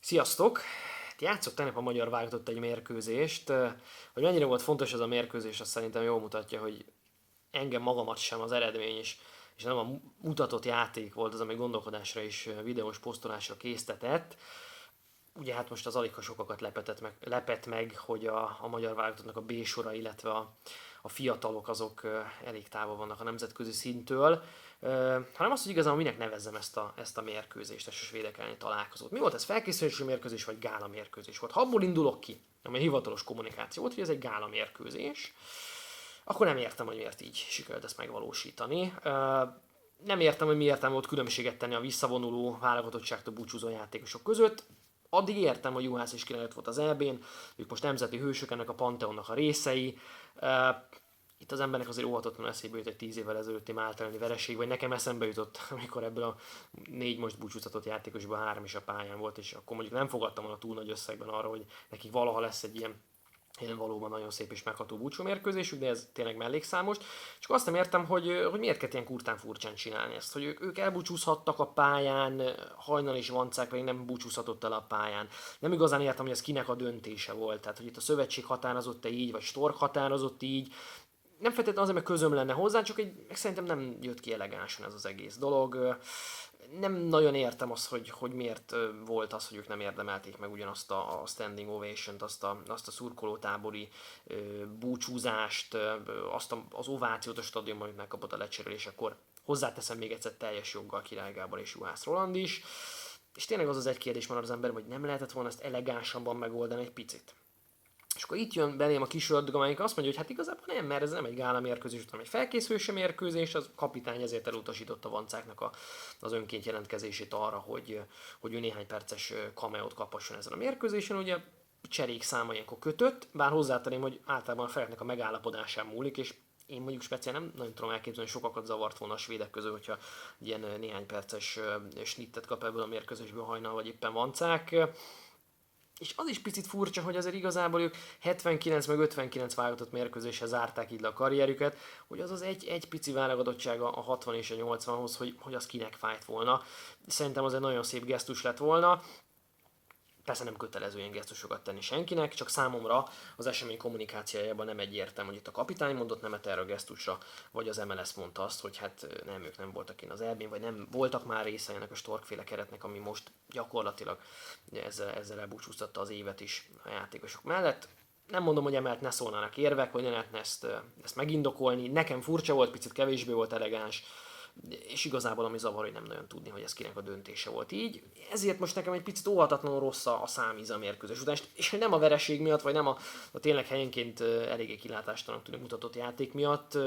Sziasztok! Játszott tegnap a magyar válogatott egy mérkőzést. Hogy mennyire volt fontos ez a mérkőzés, azt szerintem jól mutatja, hogy engem magamat sem az eredmény is, és nem a mutatott játék volt az, ami gondolkodásra és videós posztolásra késztetett. Ugye hát most az alig sokakat lepett meg, hogy a magyar válogatottnak a B sora, illetve a fiatalok azok elég távol vannak a nemzetközi szintől, hanem azt, hogy igazából minek nevezzem ezt a mérkőzést, ezt a svédek elleni találkozót. Mi volt ez, felkészülési mérkőzés vagy gála mérkőzés volt? Ha abból indulok ki, ami a hivatalos kommunikáció volt, hogy ez egy gála mérkőzés, akkor nem értem, hogy miért így sikerült ezt megvalósítani. Nem értem, hogy mi értelme volt különbséget tenni a visszavonuló válogatottságtól búcsúzó játékosok között. Addig értem, hogy Juhász és Királyott volt az EB-n, ők most nemzeti hősök, ennek a Pantheonnak a részei. Itt az embernek azért óhatatlanul eszébe jut egy 10 évvel ezelőtti Málta elleni vereség, vagy nekem eszembe jutott, amikor ebből a 4 most búcsúztatott játékosból 3 is a pályán volt, és akkor mondjuk nem fogadtam volna túl nagy összegben arra, hogy nekik valaha lesz egy ilyen valóban nagyon szép és megható búcsúmérkőzésük, de ez tényleg mellékszámos. Csak azt nem értem, hogy miért kell ilyen kurtán furcsán csinálni ezt, hogy ők elbúcsúzhattak a pályán, Hajnal és Vancák pedig nem búcsúzhatott el a pályán. Nem igazán értem, hogy ez kinek a döntése volt, tehát hogy itt a szövetség határozott-e így, vagy Stork határozott így. Nem feltétlenül azért, mert közöm lenne hozzá, csak szerintem nem jött ki elegánsan ez az egész dolog. Nem nagyon értem azt, hogy miért volt az, hogy ők nem érdemelték meg ugyanazt a standing ovation-t, azt a szurkolótábori búcsúzást, az ovációt a stadionban, amit megkapott a lecserélésekor. Hozzáteszem még egyszer teljes joggal Király Gábor és Juhász Roland is. És tényleg az egy kérdés van az ember, hogy nem lehetett volna ezt elegánsabban megoldani egy picit. És akkor itt jön belém a kis ördög, amelyik azt mondja, hogy hát igazából nem, mert ez nem egy gála mérkőzés, hanem egy felkészülési mérkőzés, az kapitány ezért elutasította Vancáknak az önként jelentkezését arra, hogy ő néhány perces cameót kaphasson ezen a mérkőzésen. Ugye cserék száma ilyenkor kötött, bár hozzátenném, hogy általában a feleknek a megállapodásán múlik, és én mondjuk speciál nem nagyon tudom elképzelni, hogy sokakat zavart volna a svédek közül, hogyha ilyen néhány perces snittet kap ebből a mérkőzésből Hajnal, vagy éppen Vancák. És az is picit furcsa, hogy azért igazából ők 79 meg 59 válogatott mérkőzéssel zárták így le a karrierüket, hogy az egy pici válogatottsága a 60 és a 80-hoz, hogy az kinek fájt volna. Szerintem az egy nagyon szép gesztus lett volna. Persze nem kötelező ilyen gesztusokat tenni senkinek, csak számomra az esemény kommunikációjában nem egyértelmű, hogy itt a kapitány mondott nemet erre a gesztusra, vagy az MLS mondta azt, hogy hát nem, ők nem voltak én az EB-n, vagy nem voltak már része ennek a Storkféle keretnek, ami most gyakorlatilag ezzel elbúcsúztatta az évet is a játékosok mellett. Nem mondom, hogy emellett ne szólnának érvek, vagy ne lehetne ezt megindokolni. Nekem furcsa volt, picit kevésbé volt elegáns, és igazából ami zavar, hogy nem nagyon tudni, hogy ez kinek a döntése volt így. Ezért most nekem egy picit óhatatlanul rossz a számíz a mérkőzés után, és nem a vereség miatt, vagy nem a tényleg helyenként eléggé kilátástalan tűnő mutatott játék miatt,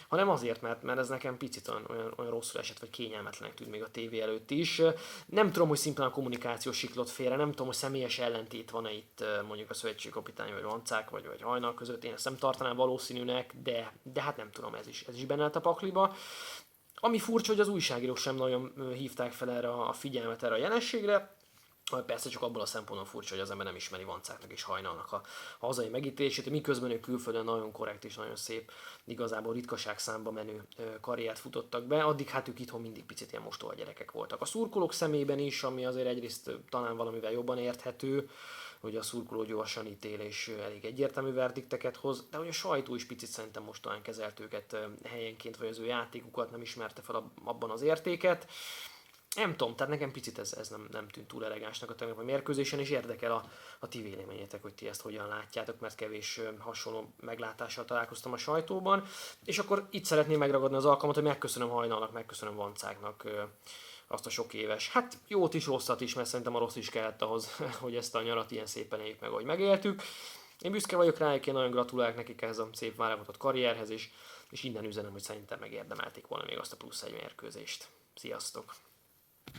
hanem azért, mert ez nekem picit olyan rosszul esett, vagy kényelmetlenek tűnt még a tévé előtt is. Nem tudom, hogy szimplán a kommunikáció siklott félre, nem tudom, hogy személyes ellentét van-e itt mondjuk a szövetségkapitány, vagy Vancák, vagy Hajnal között. Én ezt nem tartanám valószínűnek, de hát nem tudom, ez is benne lett a pakliba. Ami furcsa, hogy az újságírók sem nagyon hívták fel erre a figyelmet erre a jelenségre. Persze csak abból a szempontból furcsa, hogy az ember nem ismeri Vancáknak és Hajnalnak a hazai megítélését, miközben ők külföldön nagyon korrekt és nagyon szép, igazából ritkaság számba menő karriert futottak be, addig hát ők itthon mindig picit ilyen mostoha gyerekek voltak. A szurkolók szemében is, ami azért egyrészt talán valamivel jobban érthető, hogy a szurkoló gyorsan ítél és elég egyértelmű verdikteket hoz, de hogy a sajtó is picit szerintem most talán kezelt őket helyenként, vagy az ő játékukat nem ismerte fel abban az értéket. Nem tudom, tehát nekem picit ez nem tűnt túl elegánsnak a tegnap a mérkőzésen, és érdekel a ti véleményetek, hogy ti ezt hogyan látjátok, mert kevés hasonló meglátással találkoztam a sajtóban. És akkor itt szeretném megragadni az alkalmat, hogy megköszönöm Hajnalnak, megköszönöm Vancáknak azt a sok éves, hát jót is, rosszat is, mert szerintem a rossz is kellett ahhoz, hogy ezt a nyarat ilyen szépen éljük meg, ahogy megéltük. Én büszke vagyok rájuk, én nagyon gratulálok nekik ehhez a szép válogatott karrierhez, és innen üzenem, hogy szerintem megérdemelték volna még azt a plusz egy mérkőzést. Sziasztok!